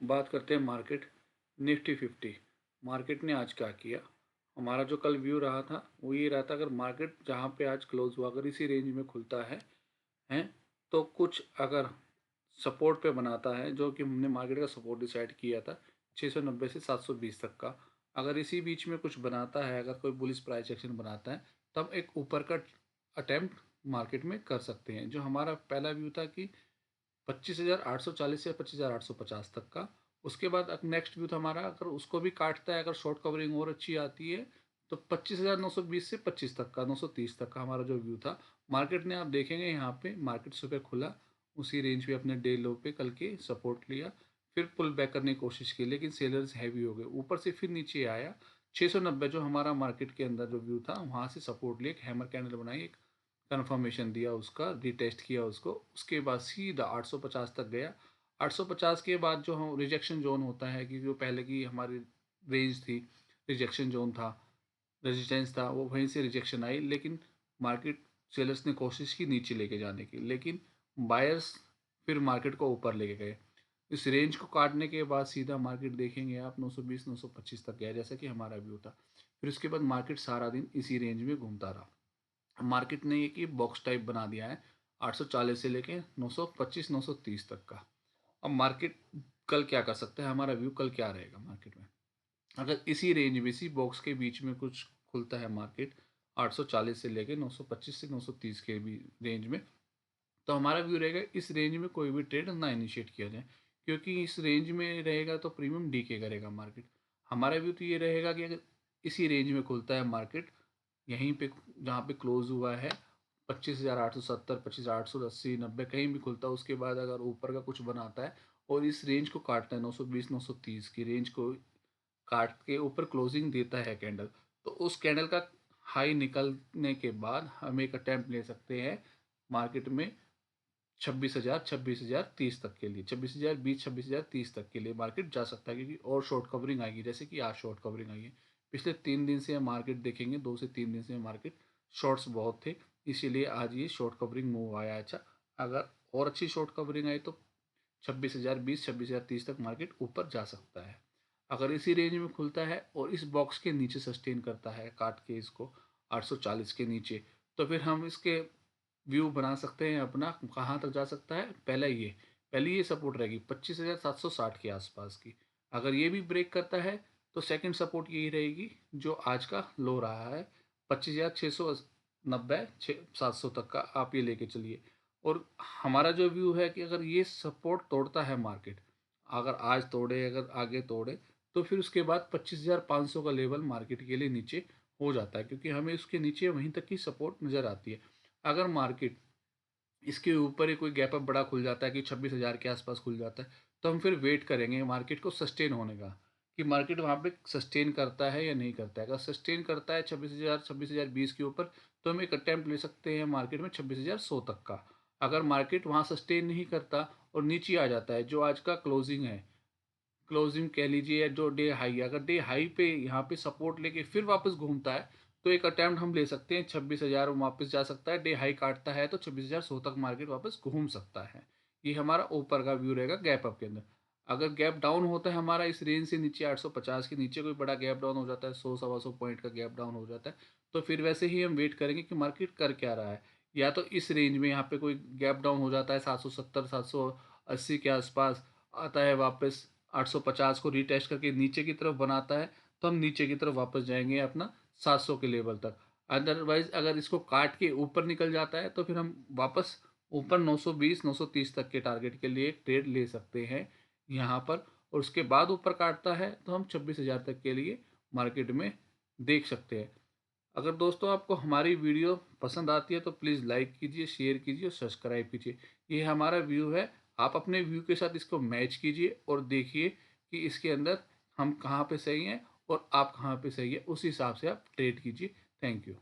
बात करते हैं मार्केट निफ्टी 50। मार्केट ने आज क्या किया? हमारा जो कल व्यू रहा था वो ये रहा था, अगर मार्केट जहाँ पे आज क्लोज हुआ अगर इसी रेंज में खुलता है तो कुछ अगर सपोर्ट पे बनाता है, जो कि हमने मार्केट का सपोर्ट डिसाइड किया था 690 से 720 तक का, अगर इसी बीच में कुछ बनाता है, अगर कोई बुलिश प्राइस एक्शन बनाता है तब एक ऊपर का अटेम्प्ट मार्केट में कर सकते हैं। जो हमारा पहला व्यू था कि 25,840 से 25,850 तक का। उसके बाद अब नेक्स्ट व्यू था हमारा, अगर उसको भी काटता है, अगर शॉर्ट कवरिंग और अच्छी आती है तो 25,920 से 25 तक का, 930 तक का हमारा जो व्यू था। मार्केट ने आप देखेंगे यहाँ पे मार्केट सुबह खुला उसी रेंज पे, अपने डे लो पे कल के सपोर्ट लिया, फिर पुल बैक करने की कोशिश की, लेकिन सेलर्स हैवी हो गए, ऊपर से फिर नीचे आया 690 जो हमारा मार्केट के अंदर जो व्यू था, वहाँ से सपोर्ट लिया, एक हैमर कैंडल बनाई, एक कन्फर्मेशन दिया उसका, रीटेस्ट किया उसको, उसके बाद सीधा 850 तक गया। 850 के बाद जो हम रिजेक्शन जोन होता है, कि जो पहले की हमारी रेंज थी, रिजेक्शन जोन था, रेजिस्टेंस था, वो वहीं से रिजेक्शन आई, लेकिन मार्केट सेलर्स ने कोशिश की नीचे लेके जाने की, लेकिन बायर्स फिर मार्केट को ऊपर लेके गए। इस रेंज को काटने के बाद सीधा मार्केट देखेंगे आप 920 925 तक गया, जैसा कि हमारा व्यू था। फिर उसके बाद मार्केट सारा दिन इसी रेंज में घूमता रहा। मार्केट ने एक ये बॉक्स टाइप बना दिया है 840 से लेके 925 930 तक का। अब मार्केट कल क्या कर सकता है, हमारा व्यू कल क्या रहेगा मार्केट में? अगर इसी रेंज में, इसी बॉक्स के बीच में कुछ खुलता है मार्केट 840 से लेके 925 से 930 के भी रेंज में, तो हमारा व्यू रहेगा इस रेंज में कोई भी ट्रेड ना इनिशिएट किया जाए, क्योंकि इस रेंज में रहेगा तो प्रीमियम डीके करेगा मार्केट। हमारा व्यू तो ये रहेगा कि अगर इसी रेंज में खुलता है मार्केट, यहीं पे जहाँ पे क्लोज हुआ है 25,870, 25,880, 90 कहीं भी खुलता है, उसके बाद अगर ऊपर का कुछ बनाता है और इस रेंज को काटता है 920 930 की रेंज को काट के ऊपर क्लोजिंग देता है कैंडल, तो उस कैंडल का हाई निकलने के बाद हम एक अटेम्प्ट ले सकते हैं मार्केट में 26,000, 26,030 तक के लिए, 26,020, 26,030 तक के लिए मार्केट जा सकता है, क्योंकि और शॉर्ट कवरिंग आएगी, जैसे कि आज शॉर्ट कवरिंग आई है। पिछले 3 दिन से मार्केट देखेंगे, 2 से 3 दिन से मार्केट शॉर्ट्स बहुत थे, इसीलिए आज ये शॉर्ट कवरिंग मूव आया। अच्छा, अगर और अच्छी शॉर्ट कवरिंग आई तो 26,020, 26,030 तक मार्केट ऊपर जा सकता है। अगर इसी रेंज में खुलता है और इस बॉक्स के नीचे सस्टेन करता है काट के इसको 840 के नीचे, तो फिर हम इसके व्यू बना सकते हैं अपना, कहाँ तक जा सकता है। पहले ये सपोर्ट रहेगी 25,760 के आसपास की। अगर ये भी ब्रेक करता है तो सेकंड सपोर्ट यही रहेगी जो आज का लो रहा है 25,690, 700 तक का, आप ये लेके चलिए। और हमारा जो व्यू है कि अगर ये सपोर्ट तोड़ता है मार्केट, अगर आज तोड़े, अगर आगे तोड़े, तो फिर उसके बाद 25,500 का लेवल मार्केट के लिए नीचे हो जाता है, क्योंकि हमें उसके नीचे वहीं तक की सपोर्ट नज़र आती है। अगर मार्केट इसके ऊपर ही कोई गैप अप बड़ा खुल जाता है कि 26,000 के आसपास खुल जाता है, तो हम फिर वेट करेंगे मार्केट को सस्टेन होने का, कि मार्केट वहाँ पे सस्टेन करता है या नहीं करता है। अगर सस्टेन करता है 26,000, 26,020 के ऊपर, तो हम एक अटैम्प्ट ले सकते हैं मार्केट में 26,100 तक का। अगर मार्केट वहाँ सस्टेन नहीं करता और नीचे आ जाता है, जो आज का क्लोजिंग है, क्लोजिंग कह लीजिए, या जो डे हाई है, अगर डे हाई पे यहाँ पे सपोर्ट लेके फिर वापस घूमता है, तो एक अटैम्प्ट हम ले सकते हैं 26,000 वापस जा सकता है। डे हाई काटता है तो 26,100 तक मार्केट वापस घूम सकता है। ये हमारा ऊपर का व्यू रहेगा गैप अप के अंदर। अगर गैप डाउन होता है हमारा इस रेंज से नीचे 850 के नीचे कोई बड़ा गैप डाउन हो जाता है, 100 सवा 100 पॉइंट का गैप डाउन हो जाता है, तो फिर वैसे ही हम वेट करेंगे कि मार्केट कर क्या रहा है। या तो इस रेंज में यहाँ पे कोई गैप डाउन हो जाता है 770 780 के आसपास, आता है वापस 850 को रीटेस्ट करके नीचे की तरफ बनाता है, तो हम नीचे की तरफ वापस जाएंगे अपना 700 के लेवल तक। अदरवाइज अगर इसको काट के ऊपर निकल जाता है तो फिर हम वापस ऊपर 920 930 तक के टारगेट के लिए ट्रेड ले सकते हैं यहाँ पर। और उसके बाद ऊपर काटता है तो हम 26,000 तक के लिए मार्केट में देख सकते हैं। अगर दोस्तों आपको हमारी वीडियो पसंद आती है तो प्लीज़ लाइक कीजिए, शेयर कीजिए और सब्सक्राइब कीजिए। ये हमारा व्यू है, आप अपने व्यू के साथ इसको मैच कीजिए और देखिए कि इसके अंदर हम कहाँ पे सही हैं और आप कहाँ पे सही है, उस हिसाब से आप ट्रेड कीजिए। Thank you.